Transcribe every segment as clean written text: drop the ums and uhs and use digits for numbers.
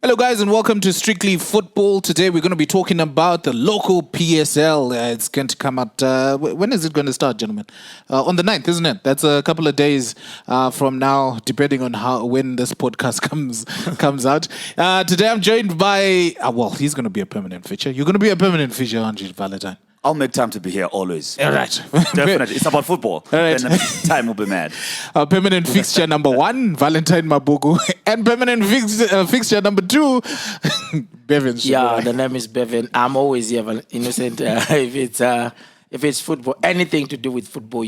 Hello, guys, and welcome to Strictly Football. Today, we're going to be talking about the local PSL. It's going to come out. When is it going to start, gentlemen? On the 9th, isn't it? That's a couple of days from now, depending on when this podcast comes out. Today, I'm joined by. He's going to be a permanent feature. You're going to be a permanent feature, aren't you, Valentine? I'll make time to be here always. All right. Definitely. It's about football. All right. Then time will be mad. Permanent fixture number 1, Valentine Mabugu. And permanent fixture number 2, Bevan. Yeah, the name is Bevan. I'm always here, innocent. If it's football, anything to do with football,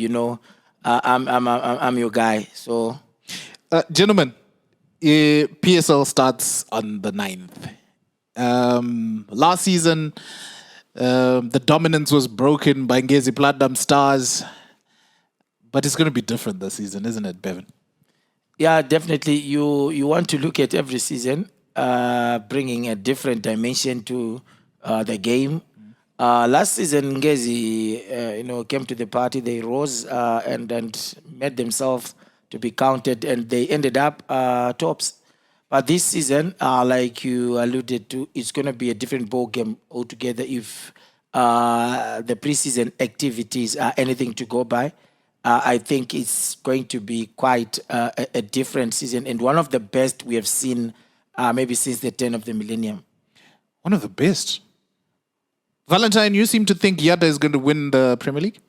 I'm your guy. So, gentlemen, PSL starts on the 9th. Last season, the dominance was broken by Ngezi Platinum Stars, but it's going to be different this season, isn't it, Bevan? yeah, definitely. You want to look at every season, bringing a different dimension to the game. Last season, Ngezi, came to the party. They rose and made themselves to be counted, and they ended up tops. But this season, like you alluded to, it's going to be a different ball game altogether if the preseason activities are anything to go by. I think it's going to be quite a different season and one of the best we have seen maybe since the turn of the millennium. One of the best. Valentine, you seem to think Yada is going to win the Premier League?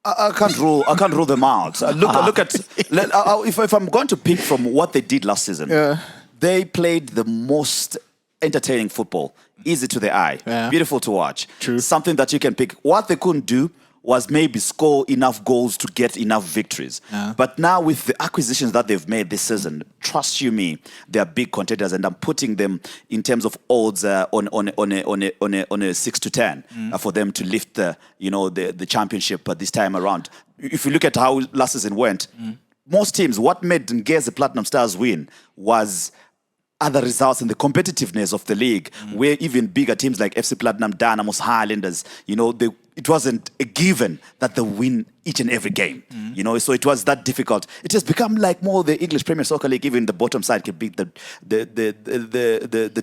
I can't rule them out. Look at if I'm going to pick from what they did last season. They played the most entertaining football, easy to the eye, beautiful to watch. True. Something that you can pick. What they couldn't do was maybe score enough goals to get enough victories. But now with the acquisitions that they've made this season, trust you me, they are big contenders, and I'm putting them in terms of odds on a 6 to 10 for them to lift the championship this time around. If you look at how last season went, most teams, what made Ngezi Platinum Stars win was other results in the competitiveness of the league, where even bigger teams like FC Platinum, Dynamos, Highlanders, it wasn't a given that they win each and every game. So it was that difficult. It has become like more the English Premier Soccer League. Even the bottom side can beat the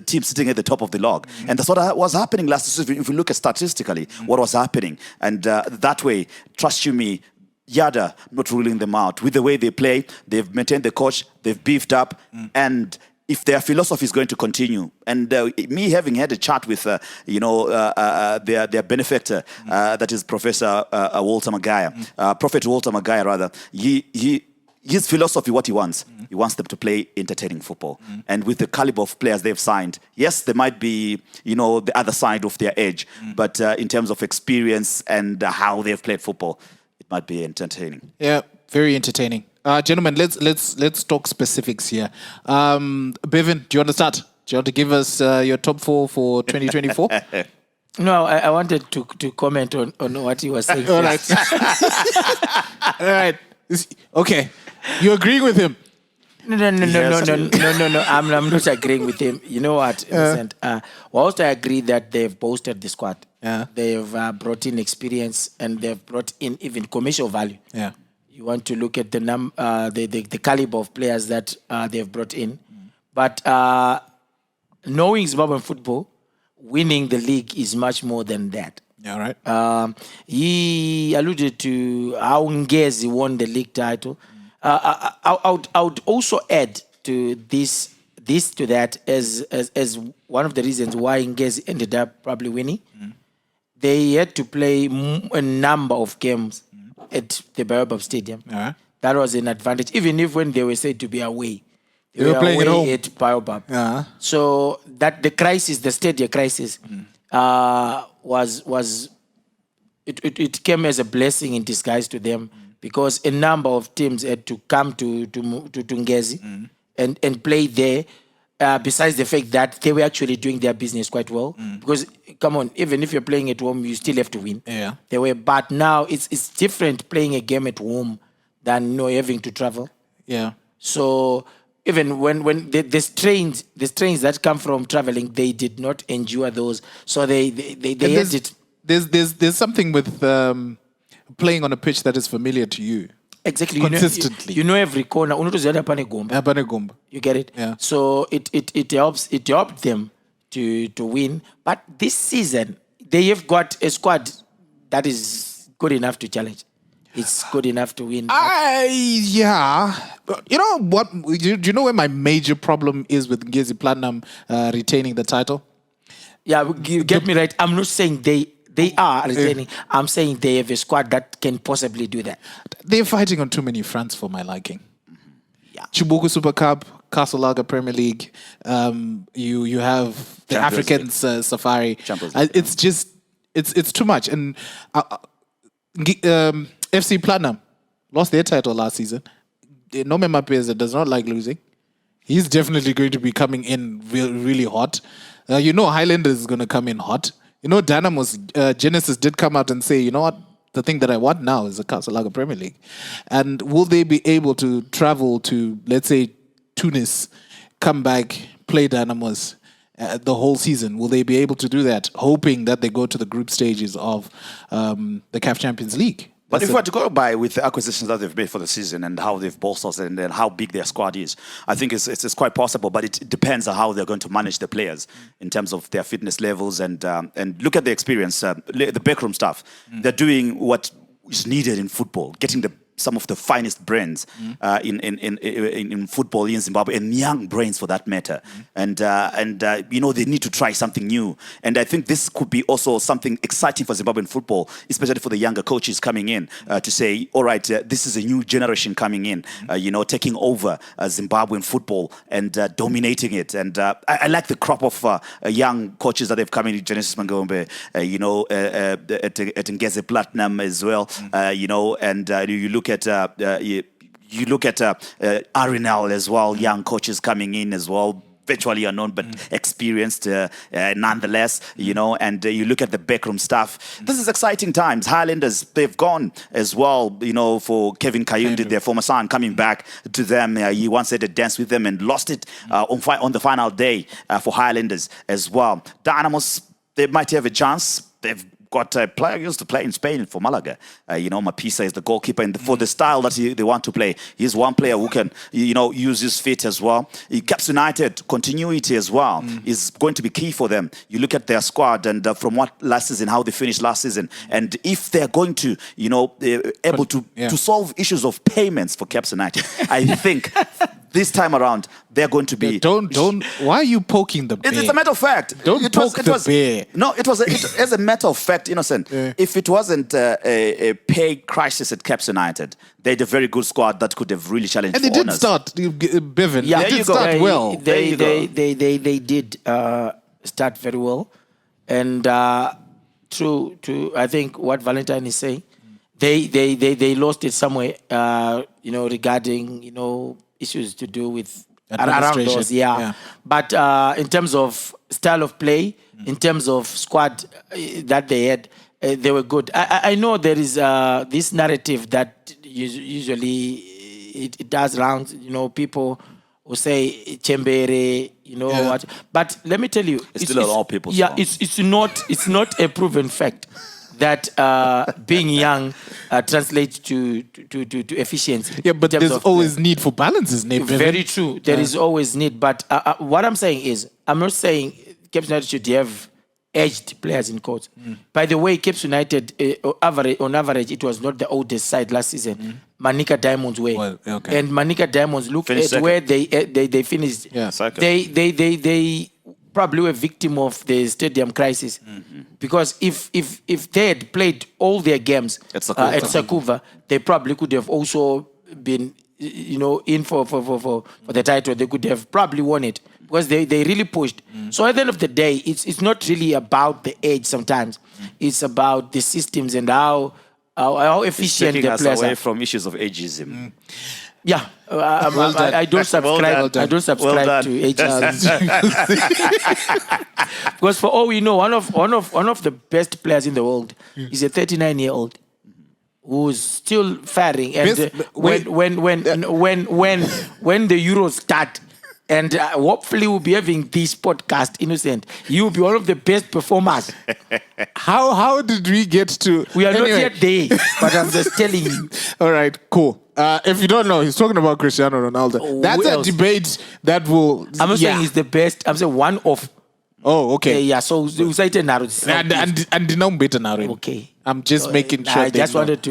team sitting at the top of the log, and that's what was happening last season. If you look at statistically, what was happening, and that way, trust you me, Yada not ruling them out with the way they play. They've maintained the coach. They've beefed up, and if their philosophy is going to continue, and me having had a chat with their benefactor, that is Professor Walter Magaya, Prophet Walter Magaya rather, his philosophy, what he wants them to play entertaining football. And with the caliber of players they've signed, yes, there might be the other side of their edge, but in terms of experience and how they've played football, it might be entertaining. Yeah, very entertaining. Gentlemen, let's talk specifics here. Bevan, do you want to start? Do you want to give us your top 4 for 2024? No, I wanted to comment on what he was saying. All right. All right. Okay. You agreeing with him? No. I'm not agreeing with him. You know what, Innocent? Whilst I agree that they've bolstered the squad, they've brought in experience and they've brought in even commercial value. Yeah. You want to look at the caliber of players that they've brought in. But knowing Zimbabwean football, winning the league is much more than that. Yeah, right. He alluded to how Ngezi won the league title. I would also add to this to that as one of the reasons why Ngezi ended up probably winning. They had to play a number of games at the Baobab Stadium. That was an advantage, even if when they were said to be away. They were playing away at home. At Baobab. So that the crisis, the stadium crisis, it came as a blessing in disguise to them, because a number of teams had to come to Ngezi and play there. Besides the fact that they were actually doing their business quite well, because come on, even if you're playing at home, you still have to win. Yeah, they were, but now it's different playing a game at home than having to travel. Yeah. So even when the strains that come from traveling, they did not endure those. So they had it. There's something with playing on a pitch that is familiar to you. Exactly. consistently. You know every corner. You get it? Yeah. So it helped them to win. But this season, they have got a squad that is good enough to challenge. It's good enough to win. Yeah. You know what? Do you know where my major problem is with Ngezi Platinum retaining the title? Yeah, you get me right. I'm not saying they are retaining. I'm saying they have a squad that can possibly do that. They're fighting on too many fronts for my liking. Yeah. Chibuku Super Cup, Castle Lager Premier League. You have the Champions African Safari. Champions League, It's just it's too much. And FC Platinum lost their title last season. Nome Mapeza does not like losing. He's definitely going to be coming in really hot. Highlanders is going to come in hot. Dynamo's Genesis did come out and say, you know what? The thing that I want now is the Castle Lager Premier League. And will they be able to travel to, let's say, Tunis, come back, play Dynamos the whole season? Will they be able to do that, hoping that they go to the group stages of the CAF Champions League? But if we were to go by with the acquisitions that they've made for the season and how they've bolstered and then how big their squad is, I think it's quite possible. But it depends on how they're going to manage the players in terms of their fitness levels and look at the experience, the backroom staff. They're doing what is needed in football, getting some of the finest brains in football in Zimbabwe, and young brains for that matter. And they need to try something new. And I think this could be also something exciting for Zimbabwean football, especially for the younger coaches coming in to say, all right, this is a new generation coming in, taking over Zimbabwean football and dominating it. And I like the crop of young coaches that have come in, Genesis Mangombe, at Ngeze Platinum as well, and you look at Arinal as well, young coaches coming in as well, virtually unknown but experienced nonetheless, and you look at the backroom staff. This is exciting times. Highlanders, they've gone as well, for Kevin Kayundi, their former son, coming back to them. He once had a dance with them and lost it on the final day for Highlanders as well. Dynamos, they might have a chance. They've got a player who used to play in Spain for Malaga. Mapisa is the goalkeeper, and for the style that they want to play, he's one player who can, use his feet as well. Caps United, continuity as well is going to be key for them. You look at their squad and from what last season, how they finished last season, and if they're going to, able to solve issues of payments for Caps United, I think this time around they're going to be. Don't. Why are you poking the bear? It's a matter of fact. Don't poke the bear. No, as a matter of fact, Innocent. Yeah. If it wasn't a pay crisis at Caps United, they had a very good squad that could have really challenged. And they for did honours. start, Bevan. Yeah, they did start well. They did start very well, and true to I think what Valentine is saying, they lost it somewhere. Regarding issues to do with around those, But in terms of style of play, in terms of squad that they had, they were good. I know there is this narrative that usually it does rounds. People who say Chembere, what. But let me tell you, it's still a lot of people. Yeah, it's not a proven fact that being young translates to efficiency. Yeah, but there's always need for balance, isn't it? Very true. There is always need. But what I'm saying is, I'm not saying Cape United should have edged players in quotes. By the way, Cape United, on average, it was not the oldest side last season. Manica Diamonds were. Well, okay. And Manica Diamonds, look Finished at second. where they finished. Yeah, second. They probably were victim of the stadium crisis, because if they had played all their games At Sakuva, they probably could have also been in for the title. They could have probably won it because they really pushed. So at the end of the day, it's not really about the age. Sometimes it's about the systems and how efficient Taking the us players away are. from issues of ageism. Yeah, I don't subscribe. I don't subscribe to ageism. Because for all we know, one of the best players in the world is a 39-year-old who's still firing. And when the Euros start, and hopefully we'll be having this podcast, Innocent, you will be one of the best performers. How did we get to? We are not yet there, but I'm just telling you. All right, cool. If you don't know, he's talking about Cristiano Ronaldo. That's a else? debate that will. I'm not saying he's the best. I'm saying one of. Oh, okay. Yeah. So usaite naro. And no better now. Okay. I'm just making sure. I just know. wanted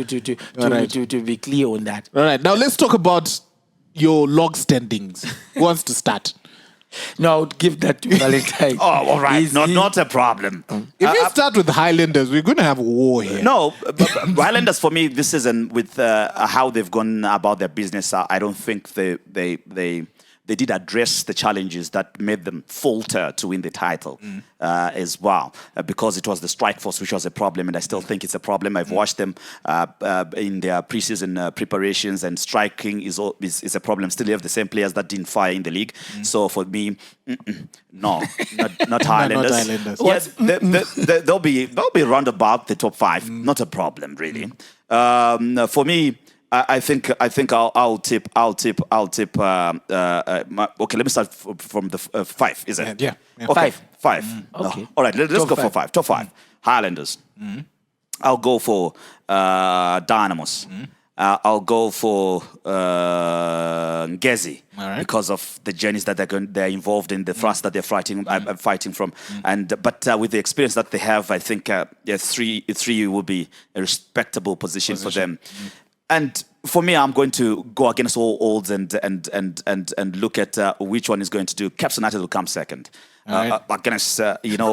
Alright. to be clear on that. All right. Now let's talk about your log standings. Who wants to start? No, I would give that to Valentine. Oh, all right. Not a problem. If you start with the Highlanders, we're going to have a war here. No, Highlanders for me this season with how they've gone about their business, I don't think they did address the challenges that made them falter to win the title as well, because it was the strike force which was a problem, and I still think it's a problem. I've watched them in their preseason preparations, and striking is a problem. Still have the same players that didn't fire in the league. So for me, no, not Highlanders. Highlanders. Yes, they'll be round about the top 5. Not a problem really. For me, I think I'll tip. Okay, let me start from the 5. Is it? Yeah. Okay, 5. Okay. All right, let's Top go for 5. 5. Top 5. Highlanders. I'll go for Dynamos. I'll go for Ngezi, right. because of the journeys that they're involved in, the thrust that they're fighting from, but with the experience that they have, I think 3 will be a respectable position for them. And for me, I'm going to go against all odds and look at which one is going to do. Caps United will come second. Against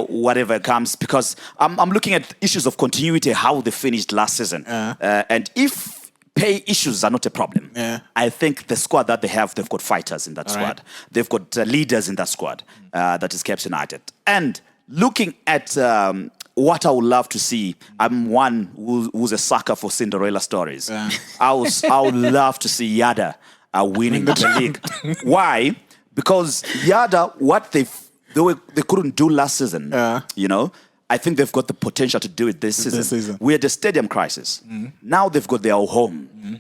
whatever comes, because I'm looking at issues of continuity, how they finished last season, and if pay issues are not a problem, I think the squad that they have, they've got fighters in that squad. They've got leaders in that squad. That is Caps United. And looking at what I would love to see, I'm one who's a sucker for Cinderella stories. I would love to see Yada winning the league. Why? Because Yada, what they couldn't do last season, I think they've got the potential to do it this season. We had a stadium crisis. Now they've got their home,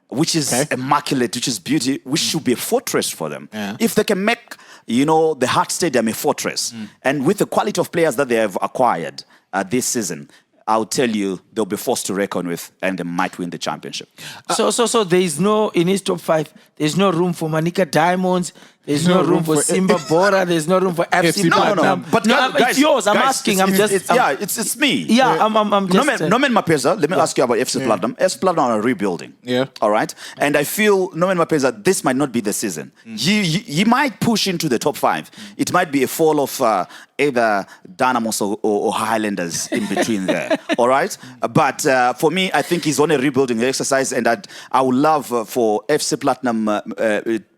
which is immaculate, which is beauty, which should be a fortress for them. If they can make the Hart Stadium a fortress, and with the quality of players that they have acquired this season, I'll tell you they'll be forced to reckon with, and they might win the championship. So there is no, in his top 5, there's no room for Manica Diamonds. There's no room for Simba Bora. There's no room for FC Platinum. But guys, it's yours. I'm asking. It's me. Yeah, I'm just. Nomen Mapeza, let me ask you about FC Platinum. FC Platinum are rebuilding. Yeah. All right. And I feel Nomen Mapeza, this might not be the season. He might push into the top 5. It might be a fall of either Dynamos or Highlanders in between there. All right. But for me, I think he's on a rebuilding exercise, and I would love for FC Platinum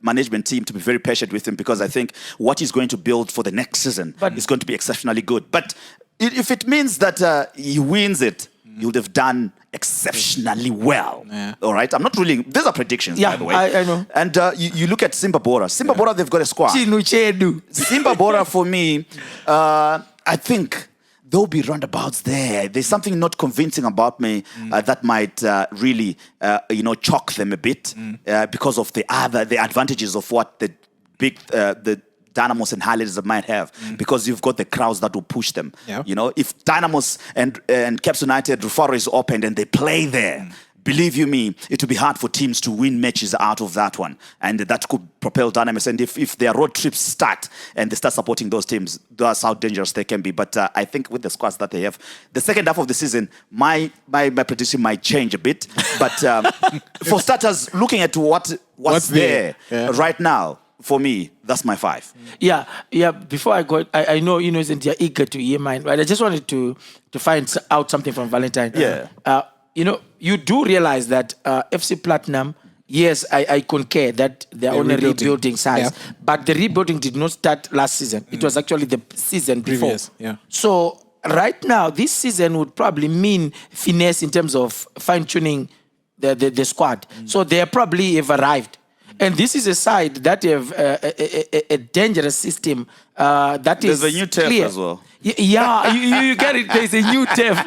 management team to be very patient with him, because I think what he's going to build for the next season is going to be exceptionally good. But if it means that he wins it, he would have done exceptionally well. All right? I'm not ruling. These are predictions, by the way. I know. And you look at Simba Bora. Simba Bora, they've got a squad. Simba Bora, for me, I think there'll be roundabouts there. There's something not convincing about me that might really, choke them a bit because of the advantages of what the Dynamos and Highlanders might have, because you've got the crowds that will push them. If Dynamos and Caps United, Rufaro is opened and they play there, believe you me, it will be hard for teams to win matches out of that one. And that could propel Dynamos. And if their road trips start and they start supporting those teams, that's how dangerous they can be. But I think with the squads that they have, the second half of the season, my prediction might change a bit. But for starters, looking at what's there right now, for me, that's my 5. Yeah. Before I go, I know Innocent, you're eager to hear mine, right? I just wanted to find out something from Valentine. Yeah. You do realize that FC Platinum, yes, I concur that they're on a rebuilding size, but the rebuilding did not start last season. It was actually the season before. So right now, this season would probably mean finesse in terms of fine-tuning the squad. So they probably have arrived. And this is a side that have a dangerous system that is There's a new turf clear. as well. Yeah, you get it. There's a new turf.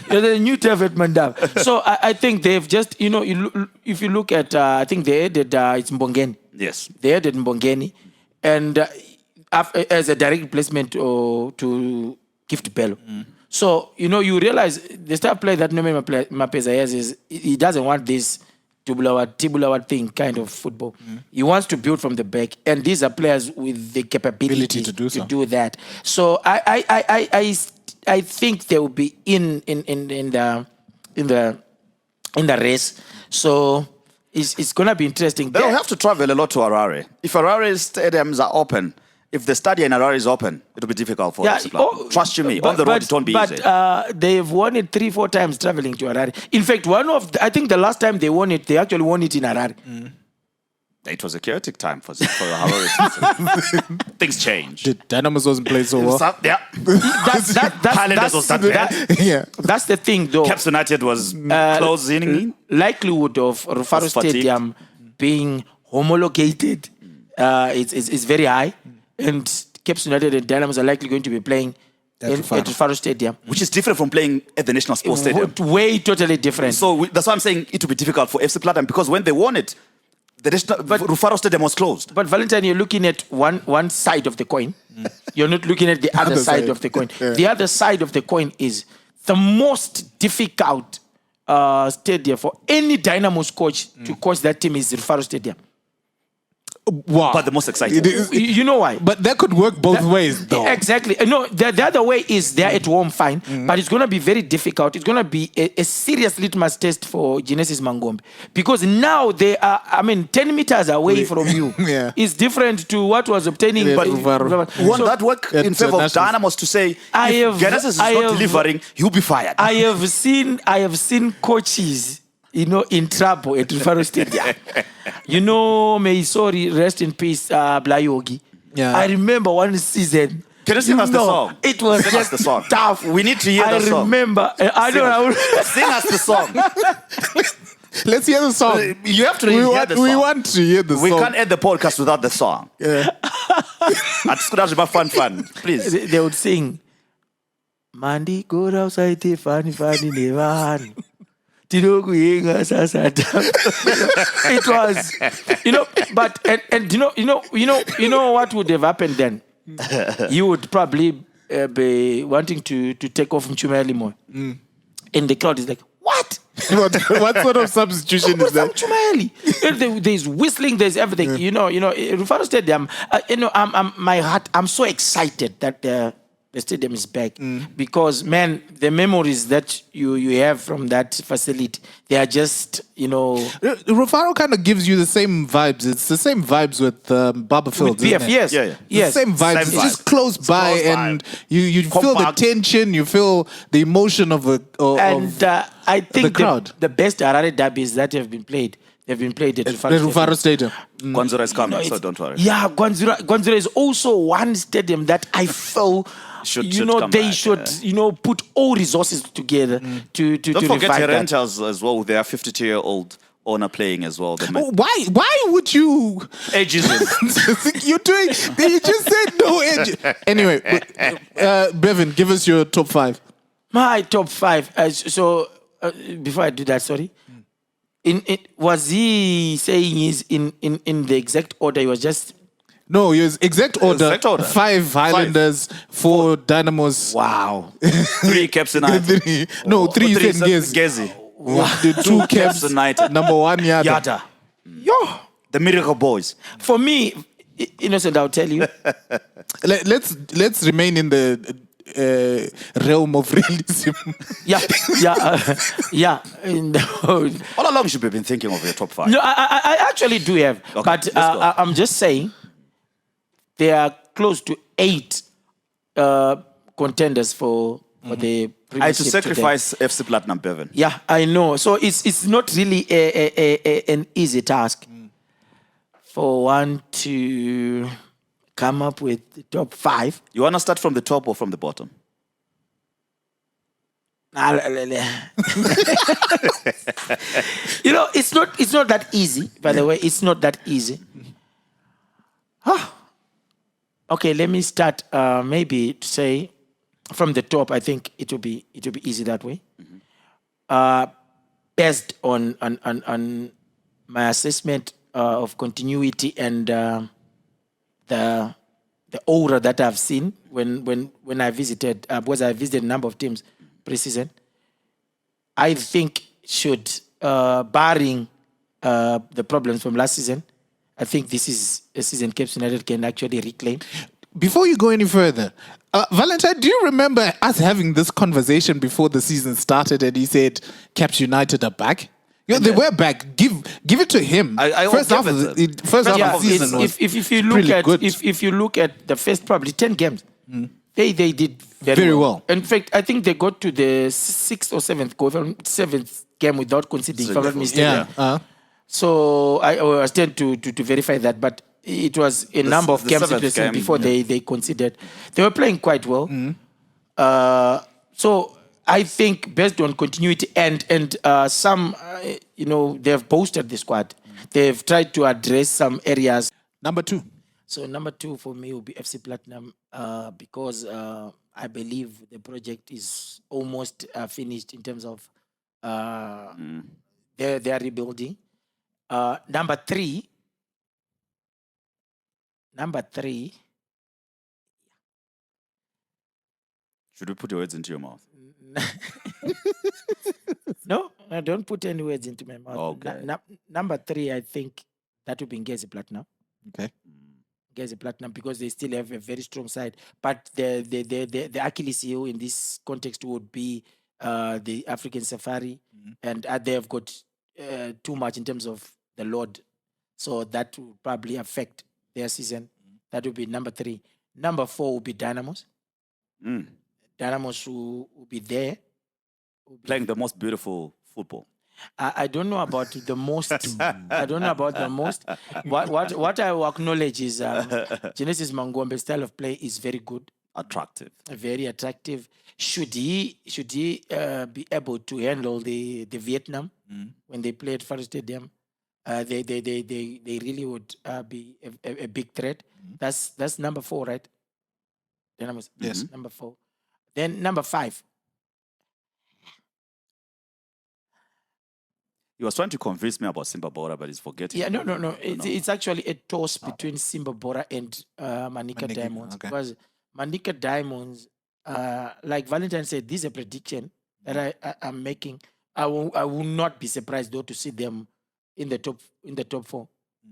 There's a new turf at Mandava. So I think they've just, if you look at, I think they added, it's Mbongeni. Yes. They added Mbongeni. And as a direct replacement to Gift Bello. So, you realize the star player that Nomen Mapeza has is he doesn't want this Tibulawa thing kind of football. He wants to build from the back, and these are players with the capability to do so. do that. So I think they will be in the race. So it's gonna be interesting. They'll have to travel a lot to Harare. If Harare's stadiums are open, if the stadium in Harare is open, it'll be difficult for FC Platinum. Trust you me, on the road it won't be easy. But they've won it 3-4 times traveling to Harare. In fact, I think the last time they won it, they actually won it in Harare. It was a chaotic time for the Harare. Things changed. Dynamos wasn't playing so well. Yeah. That's Yeah. That's the thing, though. Caps United was closing. Likelihood of Rufaro Stadium being homologated is very high. And Caps United and Dynamos are likely going to be playing at Rufaro Stadium. Which is different from playing at the National Sports Stadium. Way totally different. So that's why I'm saying it will be difficult for FC Platinum, because when they won it, Rufaro Stadium was closed. But Valentine, you're looking at one side of the coin. You're not looking at the other side of the coin. Yeah. The other side of the coin is the most difficult stadium for any Dynamos coach to coach that team is Rufaro Stadium. Wow. But the most exciting. You know why? But that could work both ways, though. Exactly. No, the other way is they're at home, fine. But it's going to be very difficult. It's going to be a serious litmus test for Genesis Mangombe. Because now they are, 10 meters away from you. Yeah. It's different to what was obtaining. Yeah, But Won't that work in favor of Dynamos to say, if Genesis is not delivering, he'll be fired? I have seen coaches, in trouble at Rufaro Stadium. May rest in peace, Blayogi. Yeah. I remember one season. Can you sing us the song? It was Sing us the song. tough. We need to hear the song. I remember. Sing us the song. Let's hear the song. You have to hear the song. We want to hear the We song. can't end the podcast without the song. Yeah. Fun, please. They would sing. Mandi go outside the funny nevan. It was, but and you know what would have happened then? You would probably be wanting to take off Mchuma Elimo. And the crowd is like, what? what sort of substitution is that? There's whistling, there's everything. Rufaro Stadium. I'm so excited that the stadium is back because, man, the memories that you have from that facility, they are just, Rufaro kind of gives you the same vibes. It's the same vibes with Barberfield. With BF, yes. Yeah. Yes. The same vibes. It's just close by, and you feel the tension, you feel the emotion of I think the crowd. The best Harare derbies that have been played, they've been played at Rufaro Stadium. Kwanzura is coming, so don't worry. Yeah, Kwanzura is also one stadium that I feel they should put all resources together to don't forget revive that. Herentals as well. They are 52-year-old owner playing as well. Why would you? Ageism. You just said no age. Anyway, Bevan, give us your top 5. My top 5. Before I do that, sorry. Was he saying is in the exact order? He was just. No, his exact order. Exact order. 5 Highlanders, 4 Dynamos. Wow. 3 Caps United. 3 is Gezi. The 2 Caps United. Number 1 Yada. Yo. The Miracle Boys. For me, Innocent, I'll tell you. Let's remain in the realm of realism. Yeah. All along, you should have been thinking of your top 5. No, I actually do have, Okay, but let's go. I'm just saying there are close to 8 contenders for the. I had to premiership sacrifice FC Platinum, Bevan. Yeah, I know. So it's not really an easy task for one to come up with the top 5. You want to start from the top or from the bottom? It's not that easy. By the way, it's not that easy. Okay, let me start. Maybe to say from the top. I think it will be easy that way. Based on my assessment of continuity and the aura that I've seen when I visited, because I visited a number of teams pre-season, I think should, barring the problems from last season. I think this is a season Cape United can actually reclaim. Before you go any further, Valentine, do you remember us having this conversation before the season started and he said Caps United are back? You know, they were back. Give it to him. First half of the season was if you look really at good. if you look at the first probably 10 games, they did Very well. In fact, I think they got to the 6th or 7th game without conceding, if I'm not mistaken. Yeah. So I was trying to verify that, but it was a number of games before they conceded. They were playing quite well. So I think based on continuity and some, they have boosted the squad. They've tried to address some areas. Number 2. So number 2 for me will be FC Platinum because I believe the project is almost finished in terms of their rebuilding. Number three. Should we put your words into your mouth? No, don't put any words into my mouth. Okay. Number 3, I think that would be Ngezi Platinum. Okay. Ngezi Platinum because they still have a very strong side. But the Achilles heel in this context would be the African Safari, and they have got too much in terms of the load, so that will probably affect their season. That would be number 3. Number 4 will be Dynamos. Dynamos will be there. Playing the most beautiful football. I don't know about the most. I don't know about the most. What I will acknowledge is Genesis Mangombe's style of play is very good. Attractive. Very attractive. Should he be able to handle the Vietnam when they play at Forest Stadium, they really would be a big threat. That's number 4, right? Yes. Number 4. Then number 5. He was trying to convince me about Simba Bora, but he's forgetting. Yeah, no. It's actually a toss between Simba Bora and Manica Diamonds. Okay. Because Manica Diamonds, like Valentine said, this is a prediction that I'm making. I will not be surprised though to see them in the top 4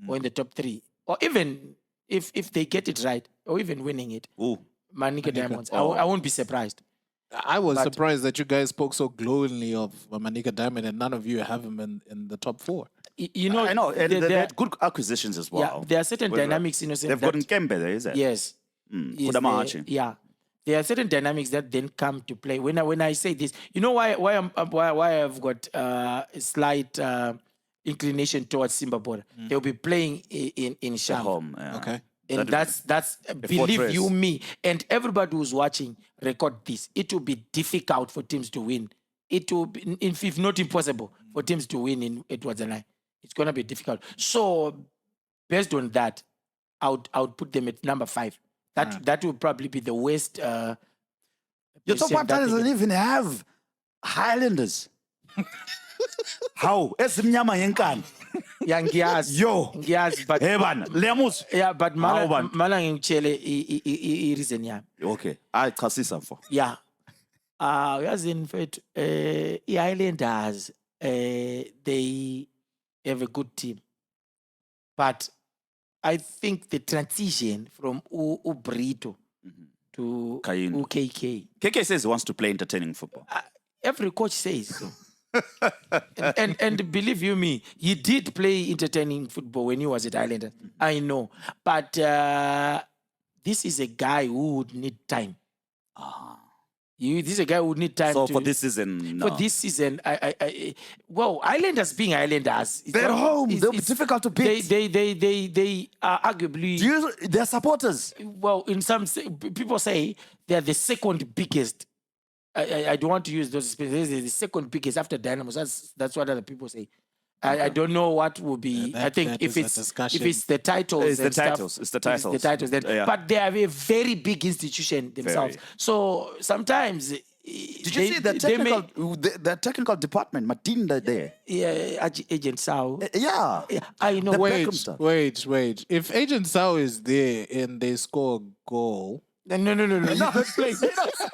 or in the top 3, or even if they get it right or even winning it. Manica Diamonds. I won't be surprised. I was surprised that you guys spoke so glowingly of Manica Diamond and none of you have him in the top 4. I know. And they had good acquisitions as well. Yeah, there are certain dynamics, they've got Nkembe there, is it? Yes. Yeah. There are certain dynamics that then come to play. When I say this, you know why I've got a slight inclination towards Simba Bora. They'll be playing in Sham. Home, yeah. Okay. And that's believe you me, and everybody who's watching, record this. It will be difficult for teams to win. It will be, if not impossible, for teams to win in Edwards and I. It's gonna be difficult. So, based on that, I would put them at number 5. That will probably be the worst. Your top 1 doesn't even have Highlanders. How? Esimnyama yenkani. Yeah, ngiyazi, but Lemus. Yeah, but mala ngimtshele i-reason yami. Okay. I chasisa mfo. Yeah. Uyazi mfethu i-Highlanders they have a good team. But I think the transition from Ubrito to Kaino. UKK. KK says he wants to play entertaining football. Every coach says so. and believe you me, he did play entertaining football when he was at Islander. I know. But this is a guy who would need time. This is a guy who would need time. So for this season, no. For this season, Islanders being Islanders, they're home. They'll be difficult to beat. They are arguably. They're supporters. Well, in some people say they're the second biggest. I don't want to use those spaces. The second biggest after Dynamos. That's what other people say. I don't know what will be. I think if it's the titles, it's the titles. The titles. Then, yeah. But they are a very big institution themselves. Very. So sometimes. Did you see the technical department? Matinda there. Yeah, Agent Sao. Yeah, I know. Wait. If Agent Sao is there and they score a goal, No. He's not playing.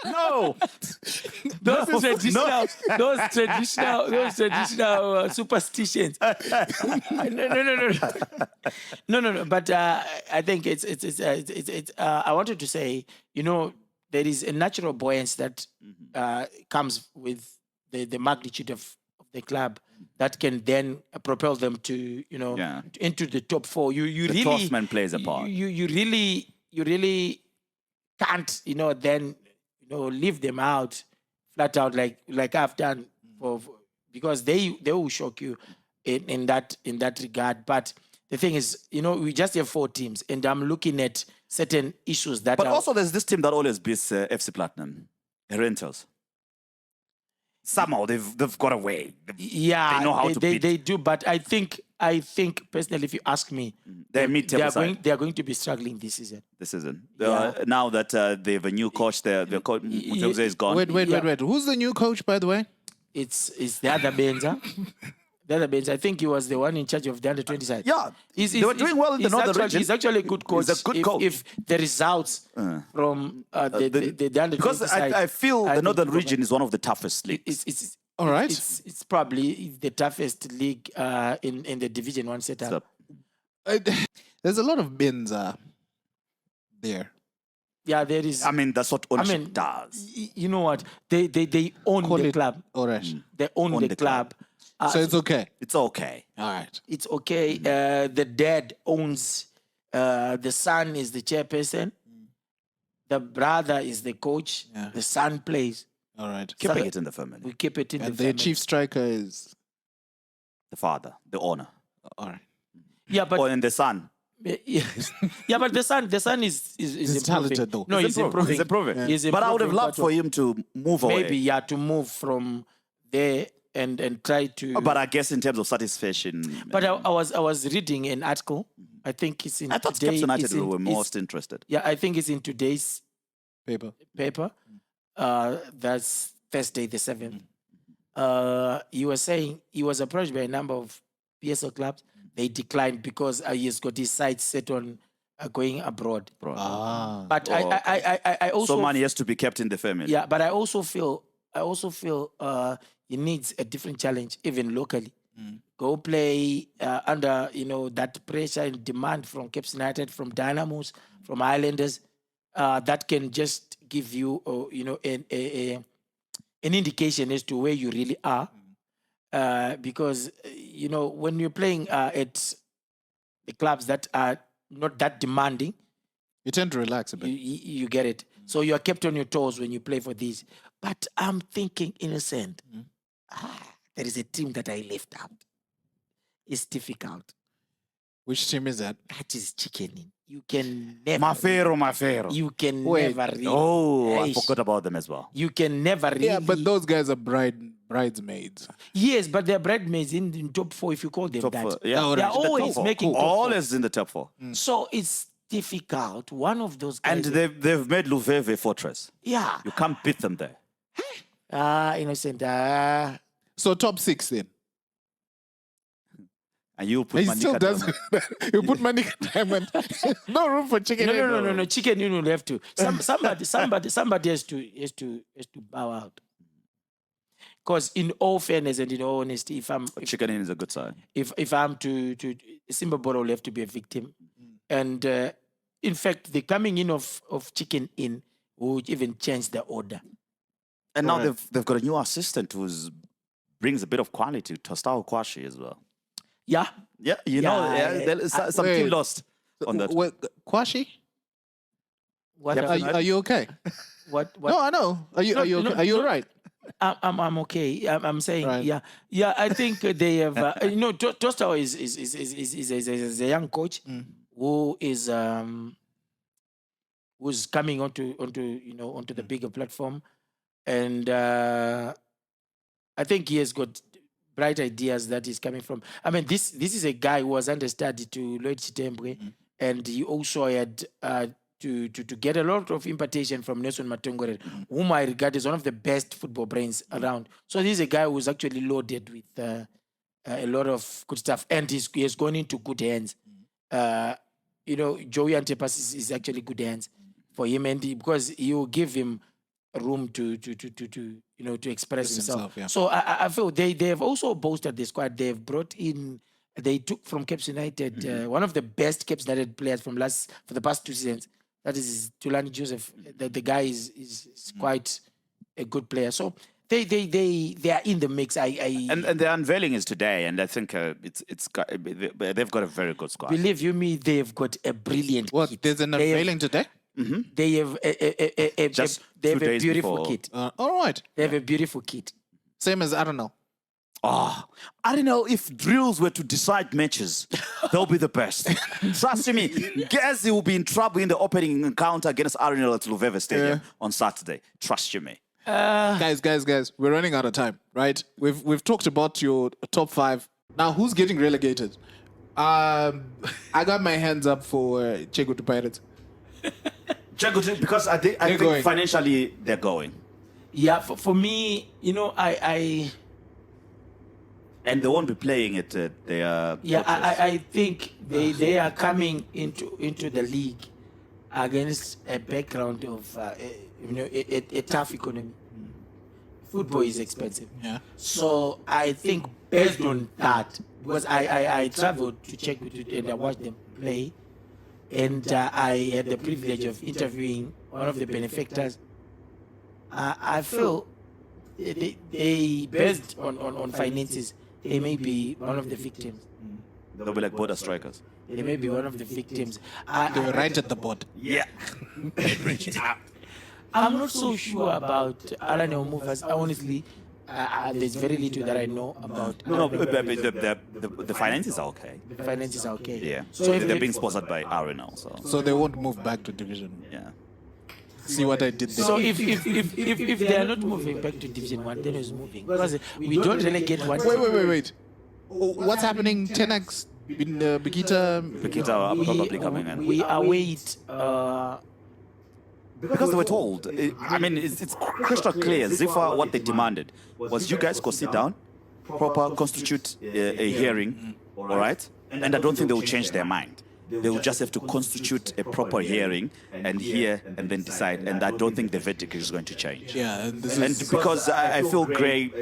No. Those traditional superstitions. No. But I think it's. I wanted to say, there is a natural buoyancy that comes with the magnitude of the club that can then propel them to into the top four. You The really 12th man plays a part. You really can't then leave them out flat out like I've done because they will shock you in that regard. But the thing is, we just have 4 teams, and I'm looking at certain issues that. But also, there's this team that always beats FC Platinum, Rentals. Somehow they've got a way. They know how to beat. They do, but I think personally, if you ask me, they are going to be struggling this season. Now that they have a new coach, their coach Mutose is gone. Wait. Who's the new coach, by the way? It's the other Benza. The other Benza. I think he was the one in charge of the under-20 side. Yeah, they were doing well in the Northern region. He's actually a good coach. He's a good coach. If the results from the under-20 because side, I feel the Northern region is one of the toughest leagues. It's all right. It's probably the toughest league in the Division 1 setup. There's a lot of bins there. Yeah, there is. I mean, that's what ownership does. You know what? They own the club. All right. They own the club. So it's okay. It's okay. All right. It's okay. The dad owns. The son is the chairperson. The brother is the coach. Yeah. The son plays. All right. Keeping it in the family. We keep it in the And family. the chief striker is The father, the owner. all right. Yeah, but And the son. yeah, but the son is improving. talented though. No, he's improving. He's improving. He's But I would have improving, loved for him to move away. maybe to move from there and try to. But I guess in terms of satisfaction. But I was reading an article. I think it's in. I thought today, Caps United it's in- were it's- most interested. Yeah, I think it's in today's Paper. paper. That's Thursday the 7th. He was saying he was approached by a number of PSL clubs. They declined because he has got his sights set on going abroad. But I also So money has to be kept in the family. yeah, but I also feel he needs a different challenge even locally. Go play under that pressure and demand from Caps United, from Dynamos, from Islanders. That can just give you an indication as to where you really are. Because when you're playing at the clubs that are not that demanding, You tend to relax a bit. you get it. So you are kept on your toes when you play for these. But I'm thinking, innocent, there is a team that I left out. It's difficult. Which team is that? That is chickening. You can never. Mafero. You can Wait. never really. Oh, I Eish. forgot about them as well. You can never really. Yeah, but those guys are bridesmaids. Yes, but they're bridesmaids in top 4 if you call them Top that. 4. Yeah. Oh, They're right. always making top 4. Always in the top 4. So it's difficult. One of those guys. And they've made Luveve a fortress. yeah. You can't beat them there. Innocent. So top 6 then. And you put He Manika still does. down. You put Manika Diamond. No room for chicken. No. Chicken, you have to. Somebody has to bow out. Because in all fairness and in all honesty, Chicken in is a good side. if I'm to Zimbabwe will have to be a victim, and in fact, the coming in of Chicken in would even change the order. And now they've got a new assistant who brings a bit of quality, Tostao Kwashi as well. Yeah. Yeah, there's some Wait. team lost on that. What, Kwashi? What? Yep. Are you okay? What? No, I know. Are you okay? no, Are you no. all right? I'm okay. I'm saying Right. yeah. I think they have. Tostao is a young coach who is who's coming onto the bigger platform, and I think he has got bright ideas that he's coming from. I mean, this is a guy who was understudy to Lloyd Chitembwe, and he also had to get a lot of impartation from Nelson Matongore, whom I regard as one of the best football brains around. So this is a guy who's actually loaded with a lot of good stuff, and he has gone into good hands. Joey Antepas is actually good hands. for him, and because you give him room to express himself. himself, yeah. So I feel they have also bolstered the squad. They've brought in. They took from Cape United one of the best Cape United players for the past 2 seasons. That is Tulani Joseph. The guy is quite a good player. So they are in the mix. And the unveiling is today, and I think they've got a very good squad. Believe you me, they've got a brilliant What? kit. There's an They have- unveiling today? They have a Just they have 2 a days beautiful before. kit. All right. They have a beautiful kit. Same as, I don't know. Oh, I don't know if drills were to decide matches, they'll be the best. Trust me, Gezi will be in trouble in the opening encounter against Arsenal at Luveve Stadium on Saturday. Trust you me. Guys, we're running out of time, right? We've talked about your top 5. Now, who's getting relegated? I got my hands up for Chego to Pirates. Because I think going. financially they're going. Yeah, for me, I And they won't be playing at their I think they are coming into the league against a background of a tough economy. Football is expensive. Yeah. So I think based on that, because I traveled to check with it and I watched them play, and I had the privilege of interviewing one of the benefactors. I feel they based on finances, they may be one of the victims. They'll be like border strikers. They may be one of the victims. They were right at the board. Yeah. I'm not so sure about Alanel movers. Honestly, there's very little that I know about. No, the finances are okay. The finances are okay. Yeah. So if They're being sponsored by Arsenal, so So they won't move back to Division. yeah. See what I did there? So if they are not moving back to Division 1, then who's moving? Because we don't relegate one. Wait. What's happening? Tenax, Bikita. Bikita are probably coming in. We await. Because they were told. It's crystal clear. Zifa, what they demanded was you guys go sit down, proper constitute a hearing, all right? And I don't think they will change their mind. They will just have to constitute a proper hearing and hear and then decide. And I don't think the verdict is going to change. Yeah, and this And is because I feel Graham,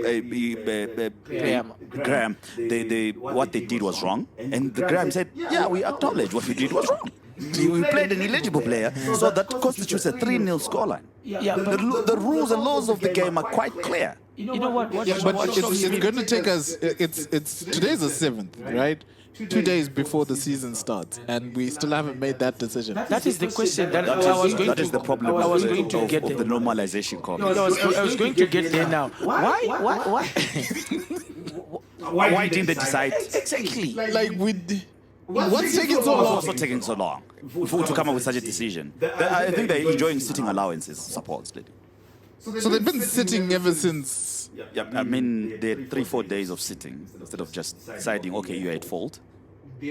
what they did was wrong. And the Graham said, yeah, we acknowledge what we did was wrong. We played an illegible player, so that constitutes a 3-0 scoreline. Yeah, but The rules and laws of the game are quite clear. you know what? yeah, but it's going to take us. It's today's the 7th, right? 2 days before the season starts, and we still haven't made that decision. That is the question that I was going That to. is the problem I was going to of get the there. normalization comment. I was going to get there now. Why? Why didn't they decide? Exactly. Like what's taking so long? Also taking so long to come up with such a decision. I think they're enjoying sitting allowances, supposedly. So they've been sitting ever since. Yeah, I mean, they had 3-4 days of sitting instead of just deciding, okay, you're at fault.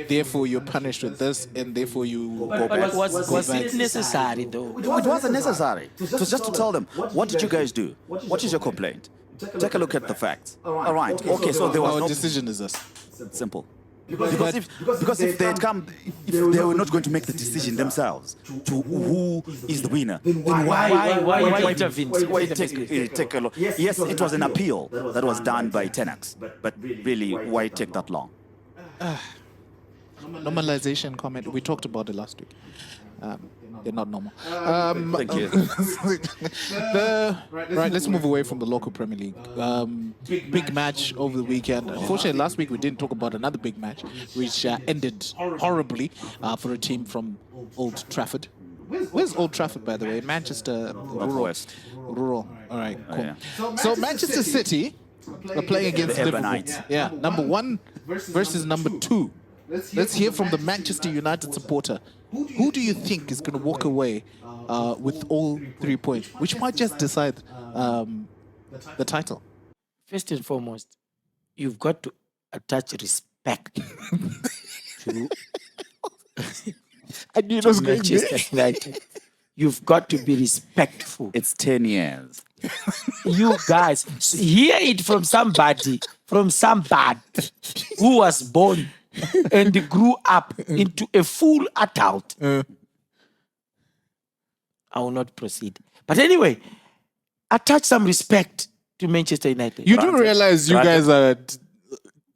Therefore, you're punished with this, and therefore you go But back. was it necessary though? It wasn't necessary. It was just to tell them, what did you guys do? What is your complaint? Take a look at the facts. All right. Okay, so there was Our no decision is this. simple. Because if they had come, if they were not going to make the decision themselves to who is the winner, then Why intervene? why take a lot? Yes, it was an appeal that was done by Tenax, but really, why take that long? Normalization comment. We talked about it last week. They're not normal. Thank you. Right, let's move away from the local Premier League. Big match over the weekend. Unfortunately, last week we didn't talk about another big match, which ended horribly for a team from Old Trafford. Where's Old Trafford, by the way? Manchester, Northwest. Rural. All right, cool. Yeah. So Manchester City are playing against The Liverpool. Ebonites. Yeah, number 1 versus number 2. Let's hear from the Manchester United supporter. Who do you think is going to walk away with all 3 points, which might just decide the title? First and foremost, you've got to attach respect to I knew it was going Manchester United. You've got to be respectful. It's 10 years. You guys hear it from somebody who was born and grew up into a full adult. I will not proceed. But anyway, attach some respect to Manchester United. You do realize you guys are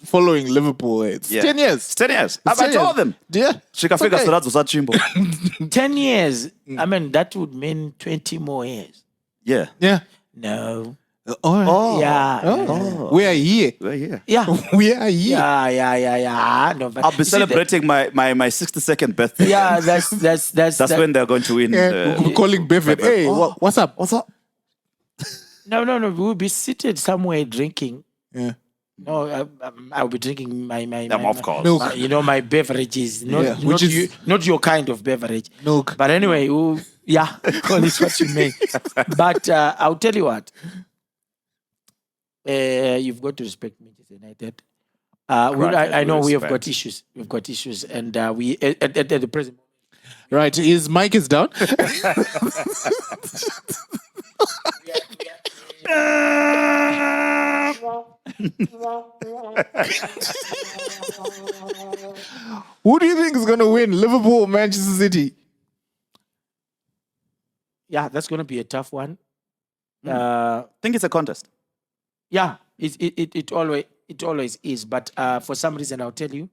following Liverpool. It's 10 years. It's 10 years. It's I 10 told years. them. Yeah. Shikafika Okay. Saradzo Sachimbo. 10 years. I mean, that would mean 20 more years. Yeah. Yeah. No. All right. Oh. Yeah. Oh. We are here. Well, yeah. Yeah. We are here. Yeah. No, but I'll be you see, celebrating my 62nd birthday. Yeah, that's That's when they're going to win. Yeah. We're calling Bevan. Hey, what's up? What's up? No. We'll be seated somewhere drinking. Yeah. No, I'll be drinking my Of course. Milk. my beverages, not Yeah, not, which is- not your kind of beverage. Milk. But anyway, call it what you may. But I'll tell you what. You've got to respect Manchester United. I know we have got respect. issues. We've got issues, and we at the present. Right. His mic is down. Who do you think is going to win? Liverpool or Manchester City? Yeah, that's going to be a tough one. I think it's a contest. Yeah, it always is. But for some reason, I'll tell you,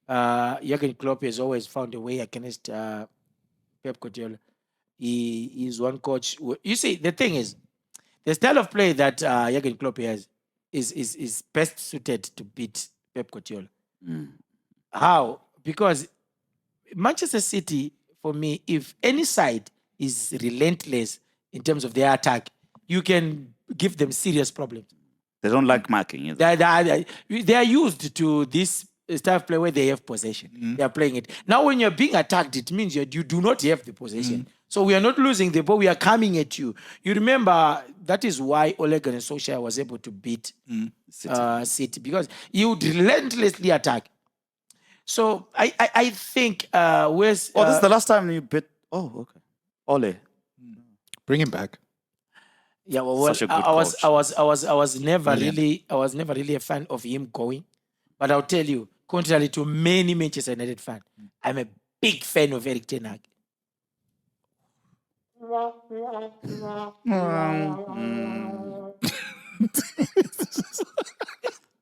Jurgen Klopp has always found a way against Pep Guardiola. He is one coach. You see, the thing is, the style of play that Jurgen Klopp has is best suited to beat Pep Guardiola. How? Because Manchester City, for me, if any side is relentless in terms of their attack, you can give them serious problems. They don't like marking. Either. They are used to this style of play where they have possession. They are playing it. Now, when you're being attacked, it means you do not have the possession. So we are not losing the ball. We are coming at you. You remember, that is why Ole Gunnar Solskjaer was able to beat City, because he would relentlessly attack. So I think This is the last time you bit. Oh, okay. Ole. Bring him back. Yeah, well, Such a good I was never Brilliant. really a fan of him going, but I'll tell you, contrary to many Manchester United fans, I'm a big fan of Erik ten Hag.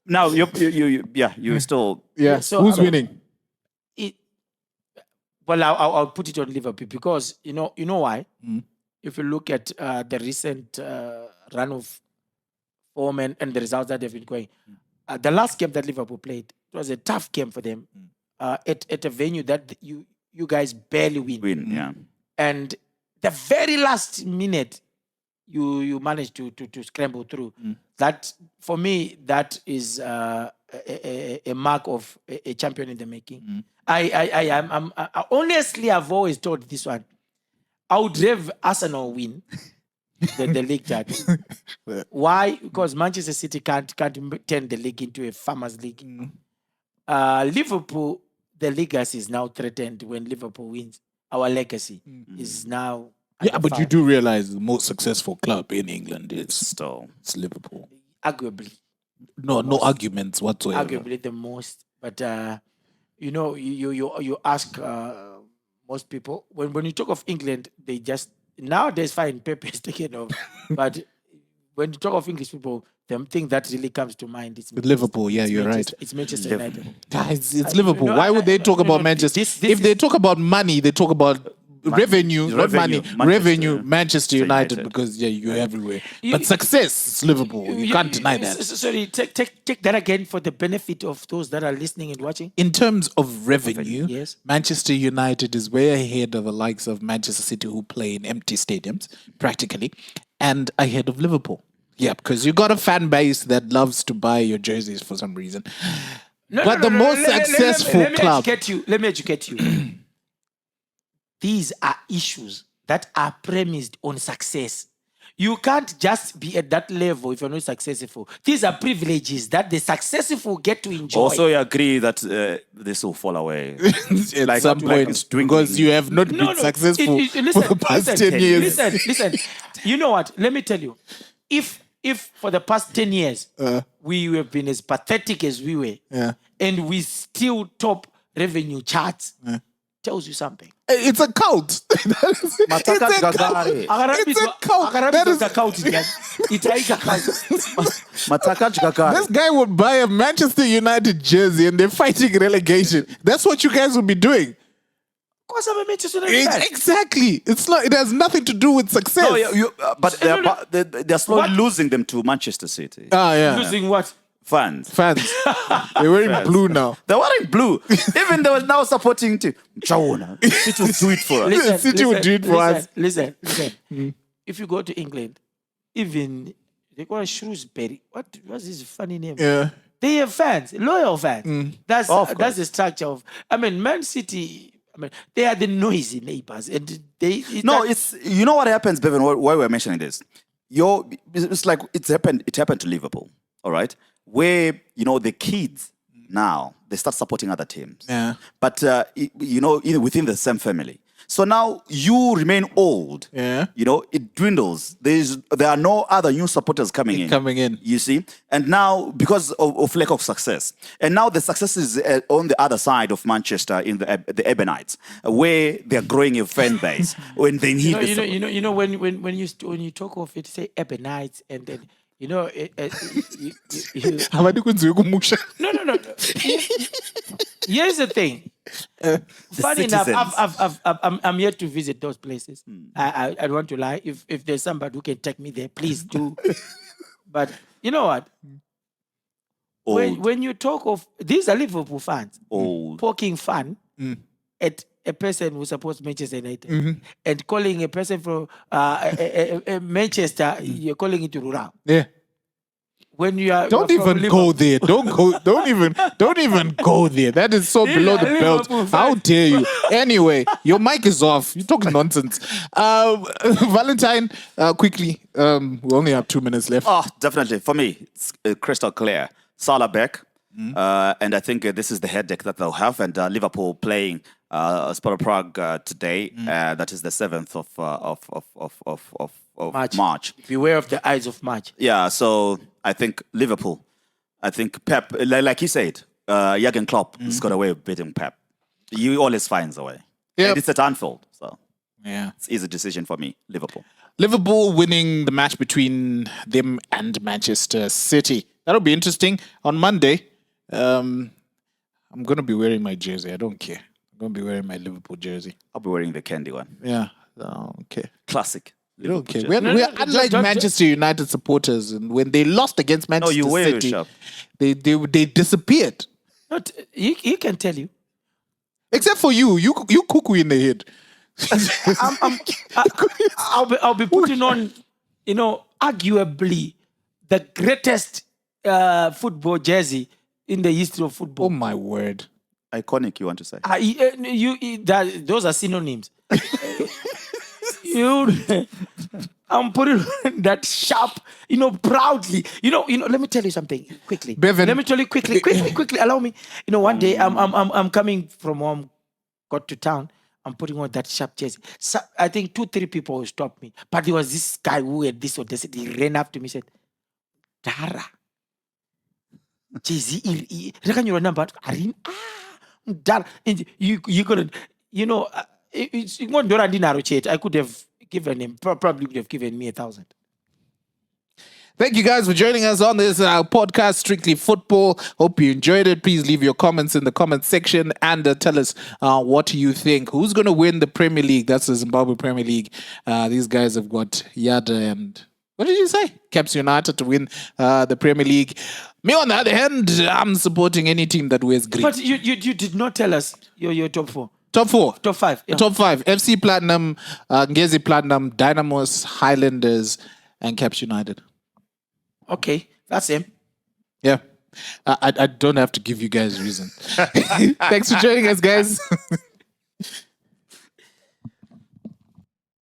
Now you still. Yeah. So, Who's winning? Well, I'll put it on Liverpool because you know why. If you look at the recent run of form and the results that they've been going, the last game that Liverpool played, it was a tough game for them at a venue that you guys barely win. Yeah. And the very last minute, you managed to scramble through. That, for me, that is a mark of a champion in the making. I'm honestly, I've always told this one. I would have Arsenal win the league title. Why? Because Manchester City can't turn the league into a farmers league. Liverpool, the legacy is now threatened when Liverpool wins. Our legacy is now. Yeah, but you do realize the most successful club in England is Still. it's Liverpool. Arguably. No arguments whatsoever. Arguably the most. But you ask most people when you talk of England, they just nowadays fine Pep is taken over. But when you talk of English people, the thing that really comes to mind is With Liverpool, yeah, you're right. It's Manchester United. Guys, it's Liverpool. Why would they talk about Manchester? this If they talk about money, they talk about revenue, not revenue. money. Manchester, Revenue, Manchester United, United. because you're everywhere. But success, it's Liverpool. You can't deny that. Sorry, take that again for the benefit of those that are listening and watching. In terms of revenue, Yes. Manchester United is way ahead of the likes of Manchester City, who play in empty stadiums, practically, and ahead of Liverpool. Yeah, because you got a fan base that loves to buy your jerseys for some reason. But the most successful club. Let me educate you. These are issues that are premised on success. You can't just be at that level if you're not successful. These are privileges that the successful get to enjoy. Also, you agree that this will fall away. At Like- some like point, it's dwindling. because you have not been successful for the past 10 years. Listen. You know what? Let me tell you. If for the past 10 years we have been as pathetic as we were, Yeah. and we still top revenue charts, tells you something. It's a cult. It's a Gagare. cult. It's a cult. That is, this guy would buy a Manchester United jersey and they're fighting relegation. That's what you guys would be doing. Exactly. It's not. It has nothing to do with success. No, but they're slowly losing them to Manchester City. Ah, yeah. Losing what? Fans. They're wearing blue now. They're wearing blue. Even they were now supporting team. City will do it for us. City will do it for us. Listen. If you go to England, even they call it Shrewsbury. What's his funny name? Yeah. They have fans, loyal fans. That's the structure of. I mean, Man City. I mean, they are the noisy neighbors, and it's you know what happens, Bevan. Why we're mentioning this? It's like it happened to Liverpool. All right, where the kids now they start supporting other teams. Yeah, but within the same family. So now you remain old. Yeah. It dwindles. There are no other new supporters coming in. You see? And now, because of lack of success. And now the success is on the other side of Manchester in the Urbanites, where they're growing a fan base. When they need when you talk of it, say Urbanites, and then no. Here's the thing. Funny enough, I'm yet to visit those places. I don't want to lie. If there's somebody who can take me there, please do. But you know what? When you talk of these are Liverpool fans, poking fun at a person who supports Manchester United and calling a person from Manchester, you're calling it rural. Yeah. When you are don't even go there. Don't even go there. That is so below the belt. How dare you? Anyway, your mic is off. You're talking nonsense. Valentine, quickly. We only have 2 minutes left. Oh, definitely. For me, it's crystal clear. Salah back. And I think this is the headache that they'll have. And Liverpool playing Sparta Prague today. That is the 7th of March. Beware of the eyes of March. Yeah, so I think Liverpool. I think Pep, like he said, Jurgen Klopp has got a way of beating Pep. He always finds a way. Yep. And it's at Anfield, so yeah, it's an easy decision for me, Liverpool. Liverpool winning the match between them and Manchester City. That'll be interesting. On Monday, I'm going to be wearing my jersey. I don't care. I'm going to be wearing my Liverpool jersey. I'll be wearing the candy one. Yeah. Okay. Classic. You don't care. We're unlike Manchester United supporters, and when they lost against Manchester City, they disappeared. Not he can tell you. Except for you cuckoo in the head. I'll be putting on, arguably the greatest football jersey in the history of football. Oh my word! Iconic, you want to say? Those are synonyms. I'm putting that sharp, proudly. Let me tell you something quickly. Bevan. Let me tell you quickly. Allow me. One day I'm coming from home, got to town. I'm putting on that sharp jersey. So, I think 2-3 people stopped me, but there was this guy who had this or this. He ran up to me, said, "Dara, jersey, reckon your number? Dara, you couldn't, it's not Dora Dinaro chat. I could have given him, probably would have given me 1,000. Thank you guys for joining us on this podcast, Strictly Football. Hope you enjoyed it. Please leave your comments in the comment section and tell us what you think. Who's going to win the Premier League? That's the Zimbabwe Premier League. These guys have got Yada and, what did you say? Caps United to win the Premier League. Me, on the other hand, I'm supporting any team that wears green. But you did not tell us your top 4. Top 4. Top 5. Yeah. Top 5. FC Platinum, Ngezi Platinum, Dynamos, Highlanders, and Caps United. Okay, that's him. Yeah. I don't have to give you guys a reason. Thanks for joining us, guys.